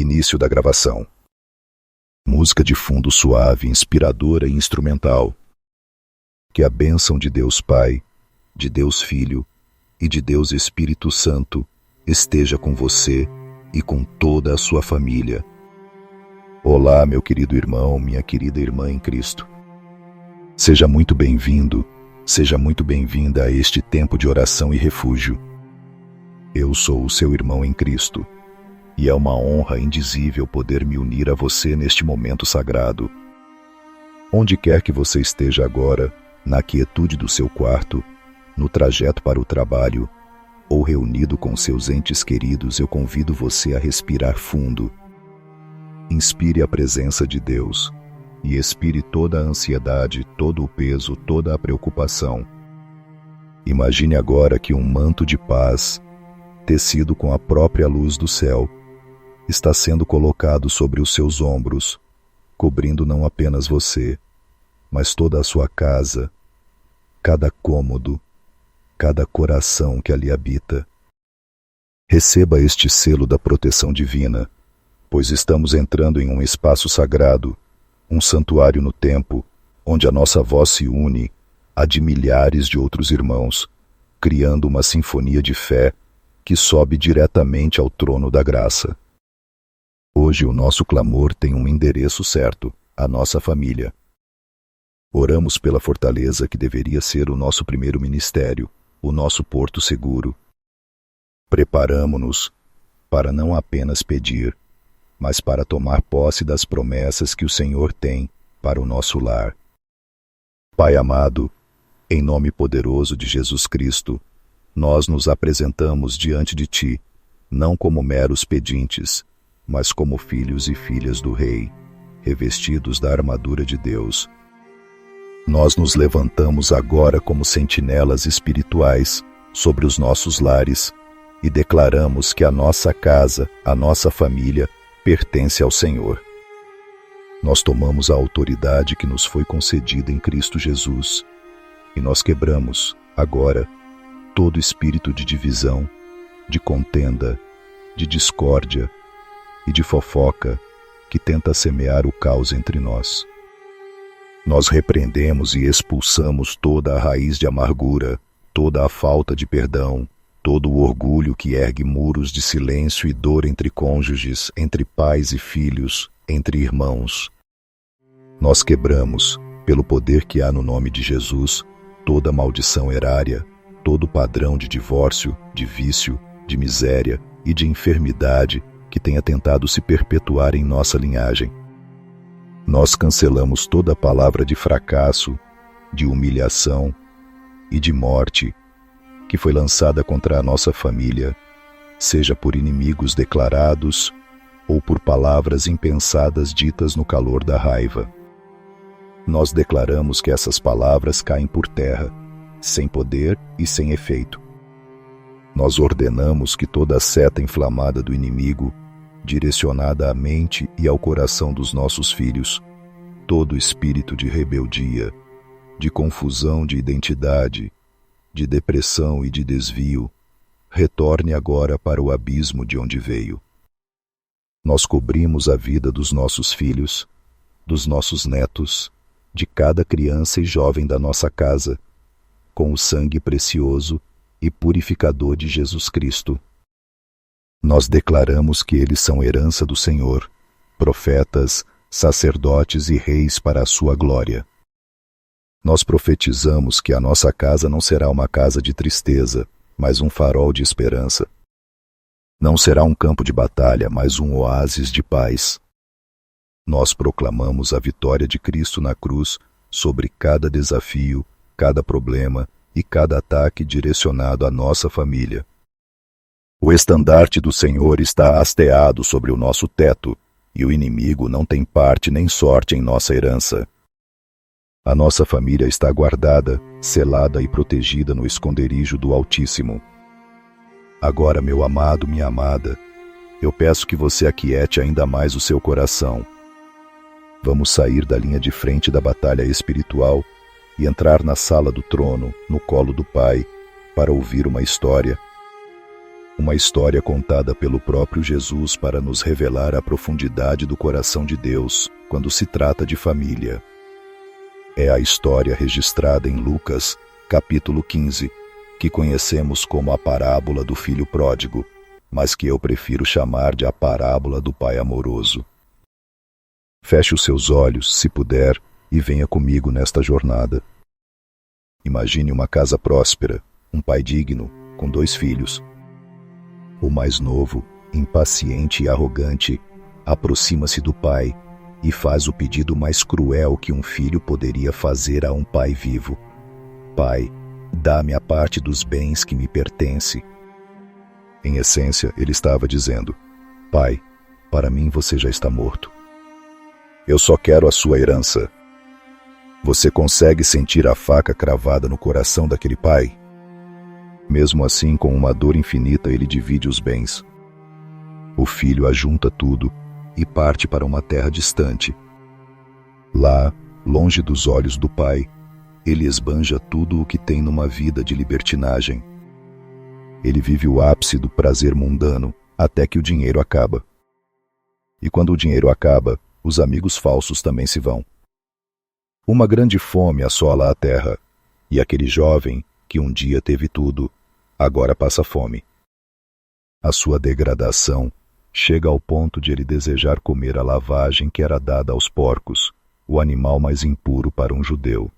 Início da gravação. Música de fundo suave, inspiradora e instrumental. Que a bênção de Deus Pai, de Deus Filho e de Deus Espírito Santo esteja com você e com toda a sua família. Olá, meu querido irmão, minha querida irmã em Cristo. Seja muito bem-vindo, seja muito bem-vinda a este tempo de oração e refúgio. Eu sou o seu irmão em Cristo, e é uma honra indizível poder me unir a você neste momento sagrado. Onde quer que você esteja agora, na quietude do seu quarto, no trajeto para o trabalho, ou reunido com seus entes queridos, eu convido você a respirar fundo. Inspire a presença de Deus e expire toda a ansiedade, todo o peso, toda a preocupação. Imagine agora que um manto de paz, tecido com a própria luz do céu, está sendo colocado sobre os seus ombros, cobrindo não apenas você, mas toda a sua casa, cada cômodo, cada coração que ali habita. Receba este selo da proteção divina, pois estamos entrando em um espaço sagrado, um santuário no tempo, onde a nossa voz se une à de milhares de outros irmãos, criando uma sinfonia de fé que sobe diretamente ao trono da graça. Hoje o nosso clamor tem um endereço certo, a nossa família. Oramos pela fortaleza que deveria ser o nosso primeiro ministério, o nosso porto seguro. Preparamo-nos para não apenas pedir, mas para tomar posse das promessas que o Senhor tem para o nosso lar. Pai amado, em nome poderoso de Jesus Cristo, nós nos apresentamos diante de Ti, não como meros pedintes, mas como filhos e filhas do Rei, revestidos da armadura de Deus. Nós nos levantamos agora como sentinelas espirituais sobre os nossos lares e declaramos que a nossa casa, a nossa família, pertence ao Senhor. Nós tomamos a autoridade que nos foi concedida em Cristo Jesus e nós quebramos, agora, todo espírito de divisão, de contenda, de discórdia e de fofoca que tenta semear o caos entre nós. Nós repreendemos e expulsamos toda a raiz de amargura, toda a falta de perdão, todo o orgulho que ergue muros de silêncio e dor entre cônjuges, entre pais e filhos, entre irmãos. Nós quebramos, pelo poder que há no nome de Jesus, toda maldição erária, todo padrão de divórcio, de vício, de miséria e de enfermidade que tenha tentado se perpetuar em nossa linhagem. Nós cancelamos toda palavra de fracasso, de humilhação e de morte que foi lançada contra a nossa família, seja por inimigos declarados ou por palavras impensadas ditas no calor da raiva. Nós declaramos que essas palavras caem por terra, sem poder e sem efeito. Nós ordenamos que toda a seta inflamada do inimigo, direcionada à mente e ao coração dos nossos filhos, todo espírito de rebeldia, de confusão de identidade, de depressão e de desvio, retorne agora para o abismo de onde veio. Nós cobrimos a vida dos nossos filhos, dos nossos netos, de cada criança e jovem da nossa casa, com o sangue precioso e purificador de Jesus Cristo. Nós declaramos que eles são herança do Senhor, profetas, sacerdotes e reis para a sua glória. Nós profetizamos que a nossa casa não será uma casa de tristeza, mas um farol de esperança. Não será um campo de batalha, mas um oásis de paz. Nós proclamamos a vitória de Cristo na cruz sobre cada desafio, cada problema e cada ataque direcionado à nossa família. O estandarte do Senhor está hasteado sobre o nosso teto, e o inimigo não tem parte nem sorte em nossa herança. A nossa família está guardada, selada e protegida no esconderijo do Altíssimo. Agora, meu amado, minha amada, eu peço que você aquiete ainda mais o seu coração. Vamos sair da linha de frente da batalha espiritual e entrar na sala do trono, no colo do Pai, para ouvir uma história. Uma história contada pelo próprio Jesus para nos revelar a profundidade do coração de Deus quando se trata de família. É a história registrada em Lucas, capítulo 15, que conhecemos como a parábola do filho pródigo, mas que eu prefiro chamar de a parábola do pai amoroso. Feche os seus olhos, se puder, e venha comigo nesta jornada. Imagine uma casa próspera, um pai digno, com 2 filhos. O mais novo, impaciente e arrogante, aproxima-se do pai e faz o pedido mais cruel que um filho poderia fazer a um pai vivo. Pai, dá-me a parte dos bens que me pertence. Em essência, ele estava dizendo: Pai, para mim você já está morto. Eu só quero a sua herança. Você consegue sentir a faca cravada no coração daquele pai? Mesmo assim, com uma dor infinita, ele divide os bens. O filho ajunta tudo e parte para uma terra distante. Lá, longe dos olhos do pai, ele esbanja tudo o que tem numa vida de libertinagem. Ele vive o ápice do prazer mundano até que o dinheiro acaba. E quando o dinheiro acaba, os amigos falsos também se vão. Uma grande fome assola a terra, e aquele jovem, que um dia teve tudo, agora passa fome. A sua degradação chega ao ponto de ele desejar comer a lavagem que era dada aos porcos, o animal mais impuro para um judeu.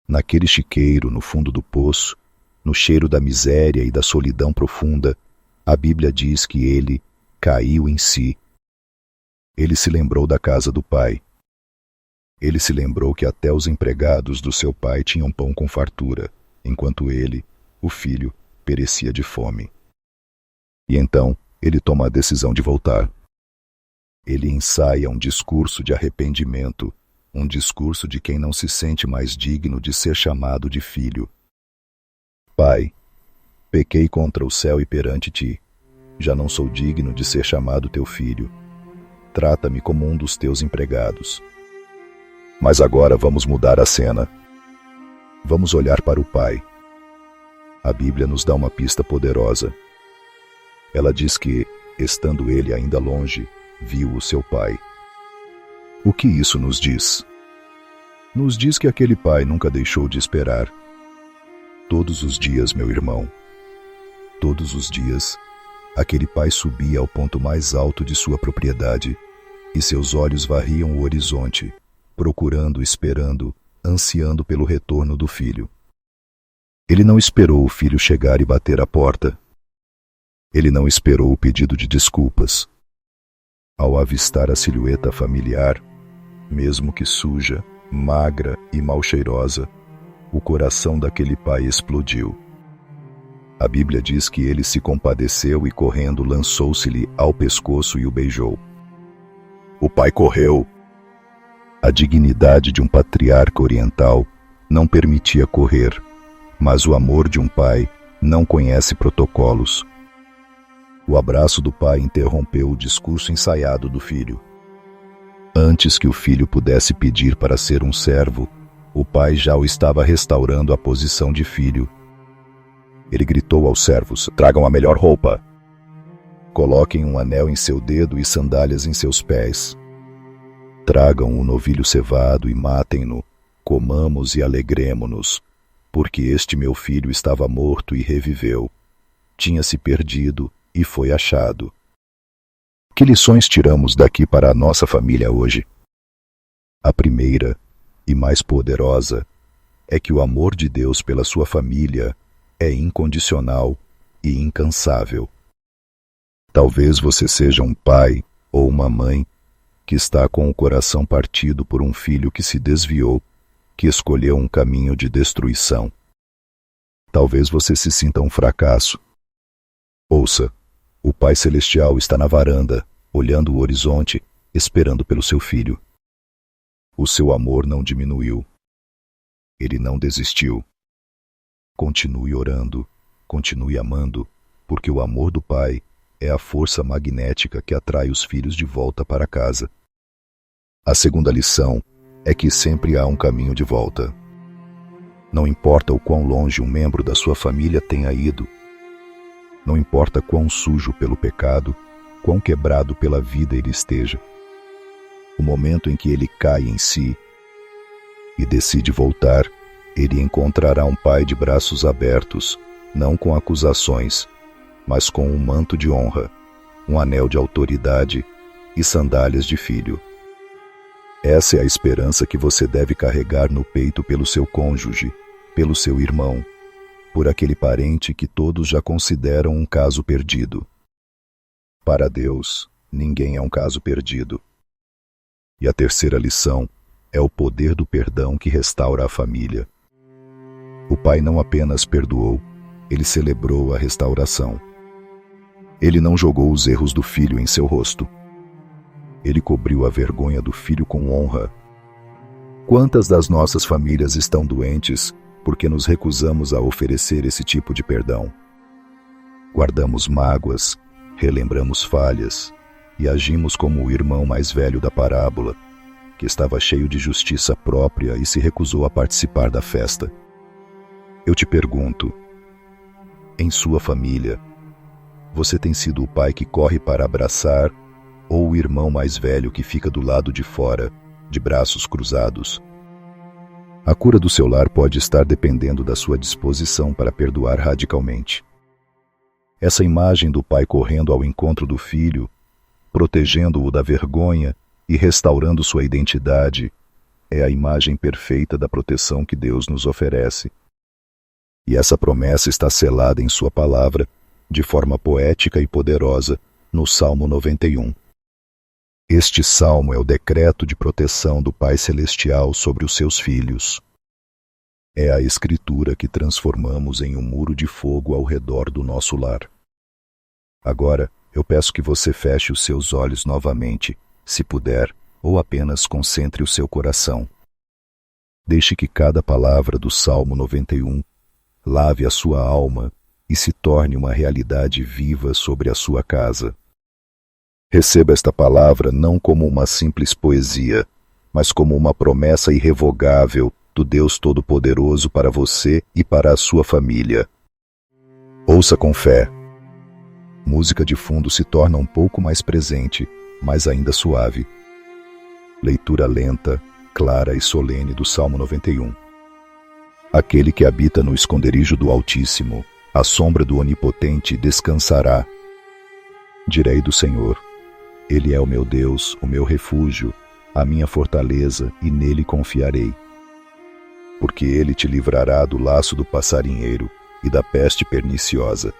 Naquele chiqueiro, no fundo do poço, no cheiro da miséria e da solidão profunda, a Bíblia diz que ele caiu em si. Ele se lembrou da casa do pai. Ele se lembrou que até os empregados do seu pai tinham pão com fartura, enquanto ele, o filho, perecia de fome. E então, ele toma a decisão de voltar. Ele ensaia um discurso de arrependimento, um discurso de quem não se sente mais digno de ser chamado de filho. Pai, pequei contra o céu e perante ti. Já não sou digno de ser chamado teu filho. Trata-me como um dos teus empregados. Mas agora vamos mudar a cena. Vamos olhar para o pai. A Bíblia nos dá uma pista poderosa. Ela diz que, estando ele ainda longe, viu o seu pai. O que isso nos diz? Nos diz que aquele pai nunca deixou de esperar. Todos os dias, meu irmão, todos os dias, aquele pai subia ao ponto mais alto de sua propriedade, e seus olhos varriam o horizonte, procurando, esperando, ansiando pelo retorno do filho. Ele não esperou o filho chegar e bater à porta. Ele não esperou o pedido de desculpas. Ao avistar a silhueta familiar, mesmo que suja, magra e mal cheirosa, o coração daquele pai explodiu. A Bíblia diz que ele se compadeceu e, correndo, lançou-se-lhe ao pescoço e o beijou. O pai correu. A dignidade de um patriarca oriental não permitia correr, mas o amor de um pai não conhece protocolos. O abraço do pai interrompeu o discurso ensaiado do filho. Antes que o filho pudesse pedir para ser um servo, o pai já o estava restaurando à posição de filho. Ele gritou aos servos: tragam a melhor roupa. Coloquem um anel em seu dedo e sandálias em seus pés. Tragam um novilho cevado e matem-no. Comamos e alegremo-nos, porque este meu filho estava morto e reviveu. Tinha se perdido e foi achado. Que lições tiramos daqui para a nossa família hoje? A primeira, e mais poderosa, é que o amor de Deus pela sua família é incondicional e incansável. Talvez você seja um pai ou uma mãe que está com o coração partido por um filho que se desviou, que escolheu um caminho de destruição. Talvez você se sinta um fracasso. Ouça, o Pai Celestial está na varanda, olhando o horizonte, esperando pelo seu filho. O seu amor não diminuiu. Ele não desistiu. Continue orando, continue amando, porque o amor do Pai é a força magnética que atrai os filhos de volta para casa. A segunda lição é que sempre há um caminho de volta. Não importa o quão longe um membro da sua família tenha ido, Não importa quão sujo pelo pecado, quão quebrado pela vida ele esteja. O momento em que ele cai em si e decide voltar, ele encontrará um pai de braços abertos, não com acusações, mas com um manto de honra, um anel de autoridade e sandálias de filho. Essa é a esperança que você deve carregar no peito pelo seu cônjuge, pelo seu irmão, por aquele parente que todos já consideram um caso perdido. Para Deus, ninguém é um caso perdido. E a terceira lição é o poder do perdão que restaura a família. O pai não apenas perdoou, ele celebrou a restauração. Ele não jogou os erros do filho em seu rosto. Ele cobriu a vergonha do filho com honra. Quantas das nossas famílias estão doentes porque nos recusamos a oferecer esse tipo de perdão? Guardamos mágoas, relembramos falhas e agimos como o irmão mais velho da parábola, que estava cheio de justiça própria e se recusou a participar da festa. Eu te pergunto, em sua família, você tem sido o pai que corre para abraçar ou o irmão mais velho que fica do lado de fora, de braços cruzados? A cura do seu lar pode estar dependendo da sua disposição para perdoar radicalmente. Essa imagem do pai correndo ao encontro do filho, protegendo-o da vergonha e restaurando sua identidade, é a imagem perfeita da proteção que Deus nos oferece. E essa promessa está selada em sua palavra, de forma poética e poderosa, no Salmo 91. Este salmo é o decreto de proteção do Pai Celestial sobre os seus filhos. É a escritura que transformamos em um muro de fogo ao redor do nosso lar. Agora, eu peço que você feche os seus olhos novamente, se puder, ou apenas concentre o seu coração. Deixe que cada palavra do Salmo 91 lave a sua alma e se torne uma realidade viva sobre a sua casa. Receba esta palavra não como uma simples poesia, mas como uma promessa irrevogável do Deus Todo-Poderoso para você e para a sua família. Ouça com fé. Música de fundo se torna um pouco mais presente, mas ainda suave. Leitura lenta, clara e solene do Salmo 91. Aquele que habita no esconderijo do Altíssimo, à sombra do Onipotente descansará. Direi do Senhor: Ele é o meu Deus, o meu refúgio, a minha fortaleza, e nele confiarei. Porque ele te livrará do laço do passarinheiro e da peste perniciosa.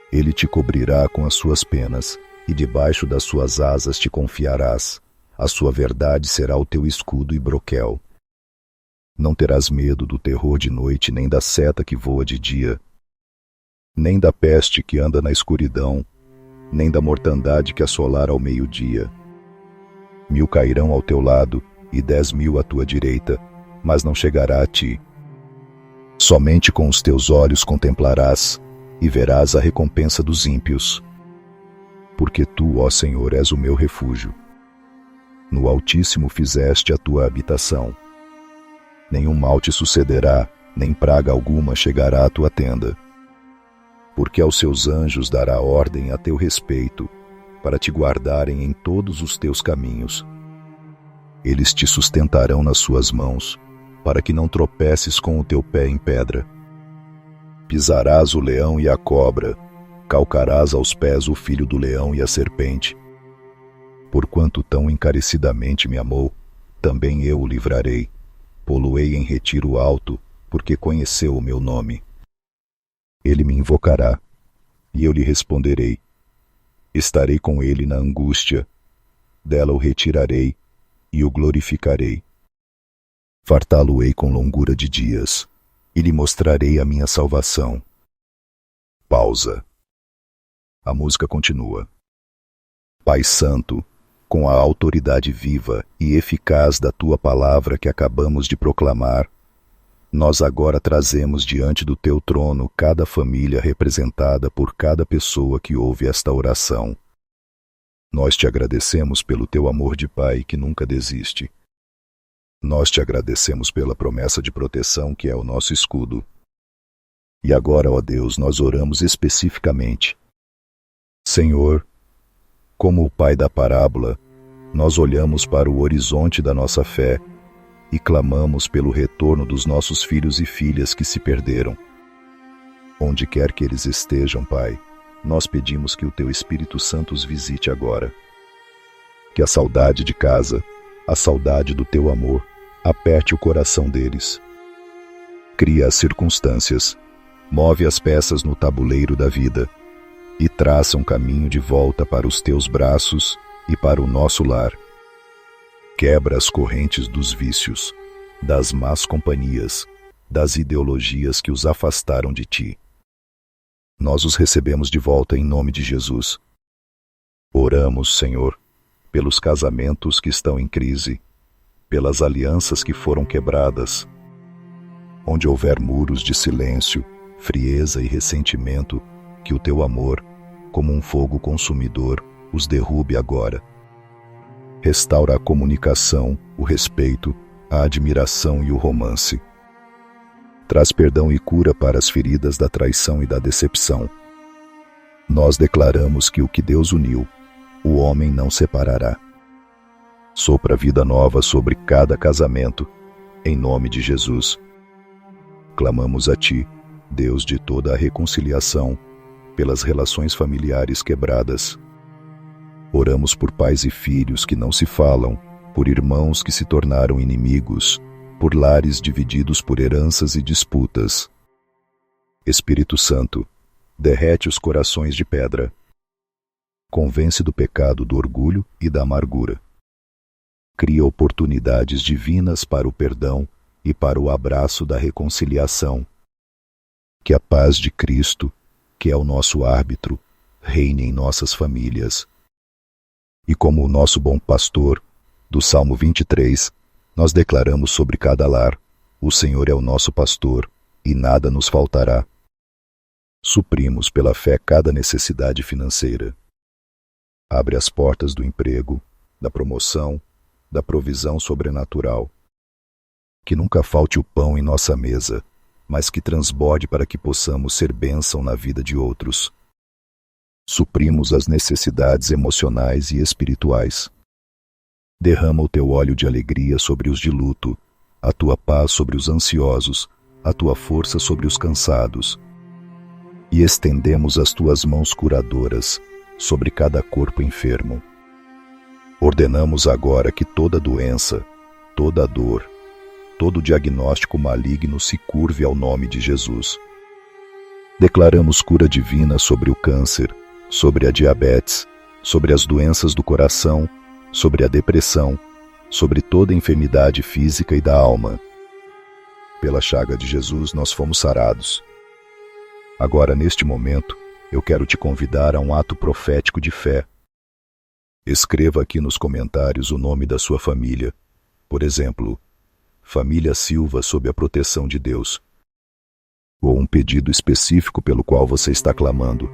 Ele te cobrirá com as suas penas, e debaixo das suas asas te confiarás. A sua verdade será o teu escudo e broquel. Não terás medo do terror de noite, nem da seta que voa de dia, nem da peste que anda na escuridão, nem da mortandade que assolar ao meio-dia. 1000 cairão ao teu lado e 10.000 à tua direita, mas não chegará a ti. Somente com os teus olhos contemplarás e verás a recompensa dos ímpios. Porque tu, ó Senhor, és o meu refúgio. No Altíssimo fizeste a tua habitação. Nenhum mal te sucederá, nem praga alguma chegará à tua tenda. Porque aos seus anjos dará ordem a teu respeito, para te guardarem em todos os teus caminhos. Eles te sustentarão nas suas mãos, para que não tropeces com o teu pé em pedra. Pisarás o leão e a cobra, calcarás aos pés o filho do leão e a serpente. Porquanto tão encarecidamente me amou, também eu o livrarei. Pô-lo-ei em retiro alto, porque conheceu o meu nome. Ele me invocará, e eu lhe responderei. Estarei com ele na angústia, dela o retirarei e o glorificarei. Fartá-lo-ei com longura de dias, e lhe mostrarei a minha salvação. Pausa. A música continua. Pai Santo, com a autoridade viva e eficaz da tua palavra que acabamos de proclamar, nós agora trazemos diante do teu trono cada família representada por cada pessoa que ouve esta oração. Nós te agradecemos pelo teu amor de Pai que nunca desiste. Nós te agradecemos pela promessa de proteção que é o nosso escudo. E agora, ó Deus, nós oramos especificamente. Senhor, como o pai da parábola, nós olhamos para o horizonte da nossa fé e clamamos pelo retorno dos nossos filhos e filhas que se perderam. Onde quer que eles estejam, Pai, nós pedimos que o Teu Espírito Santo os visite agora. Que a saudade de casa, a saudade do Teu amor, aperte o coração deles. Cria as circunstâncias, move as peças no tabuleiro da vida e traça um caminho de volta para os Teus braços e para o nosso lar. Quebra as correntes dos vícios, das más companhias, das ideologias que os afastaram de Ti. Nós os recebemos de volta em nome de Jesus. Oramos, Senhor, pelos casamentos que estão em crise, pelas alianças que foram quebradas. Onde houver muros de silêncio, frieza e ressentimento, que o Teu amor, como um fogo consumidor, os derrube agora. Restaura a comunicação, o respeito, a admiração e o romance. Traz perdão e cura para as feridas da traição e da decepção. Nós declaramos que o que Deus uniu, o homem não separará. Sopra vida nova sobre cada casamento, em nome de Jesus. Clamamos a Ti, Deus de toda a reconciliação, pelas relações familiares quebradas. Oramos por pais e filhos que não se falam, por irmãos que se tornaram inimigos, por lares divididos por heranças e disputas. Espírito Santo, derrete os corações de pedra. Convence do pecado do orgulho e da amargura. Cria oportunidades divinas para o perdão e para o abraço da reconciliação. Que a paz de Cristo, que é o nosso árbitro, reine em nossas famílias. E como o nosso bom pastor, do Salmo 23, nós declaramos sobre cada lar: o Senhor é o nosso pastor, e nada nos faltará. Suprimos pela fé cada necessidade financeira. Abre as portas do emprego, da promoção, da provisão sobrenatural. Que nunca falte o pão em nossa mesa, mas que transborde para que possamos ser bênção na vida de outros. Suprimos as necessidades emocionais e espirituais. Derrama o Teu óleo de alegria sobre os de luto, a Tua paz sobre os ansiosos, a Tua força sobre os cansados. E estendemos as Tuas mãos curadoras sobre cada corpo enfermo. Ordenamos agora que toda doença, toda dor, todo diagnóstico maligno se curve ao nome de Jesus. Declaramos cura divina sobre o câncer, sobre a diabetes, sobre as doenças do coração, sobre a depressão, sobre toda enfermidade física e da alma. Pela chaga de Jesus nós fomos sarados. Agora, neste momento, eu quero te convidar a um ato profético de fé. Escreva aqui nos comentários o nome da sua família. Por exemplo, Família Silva sob a proteção de Deus. Ou um pedido específico pelo qual você está clamando.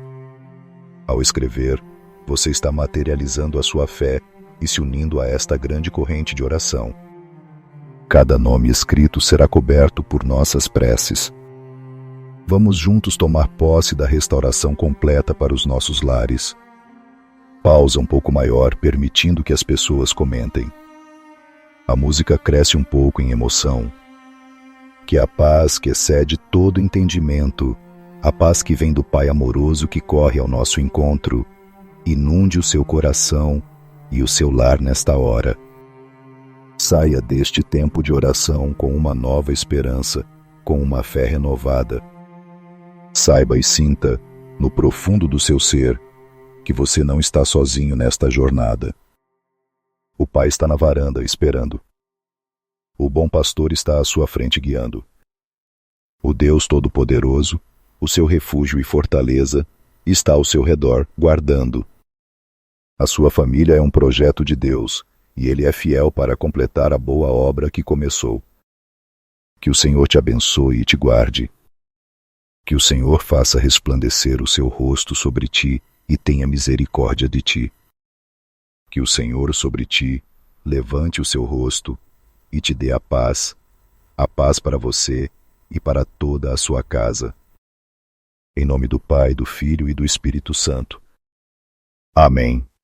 Ao escrever, você está materializando a sua fé e se unindo a esta grande corrente de oração. Cada nome escrito será coberto por nossas preces. Vamos juntos tomar posse da restauração completa para os nossos lares. Pausa um pouco maior, permitindo que as pessoas comentem. A música cresce um pouco em emoção. Que a paz que excede todo entendimento, a paz que vem do Pai amoroso que corre ao nosso encontro, inunde o seu coração e o seu lar nesta hora. Saia deste tempo de oração com uma nova esperança, com uma fé renovada. Saiba e sinta, no profundo do seu ser, que você não está sozinho nesta jornada. O Pai está na varanda esperando. O bom pastor está à sua frente guiando. O Deus Todo-Poderoso, o seu refúgio e fortaleza, está ao seu redor guardando. A sua família é um projeto de Deus, e Ele é fiel para completar a boa obra que começou. Que o Senhor te abençoe e te guarde. Que o Senhor faça resplandecer o seu rosto sobre ti e tenha misericórdia de ti. Que o Senhor sobre ti levante o seu rosto e te dê a paz para você e para toda a sua casa. Em nome do Pai, do Filho e do Espírito Santo. Amém.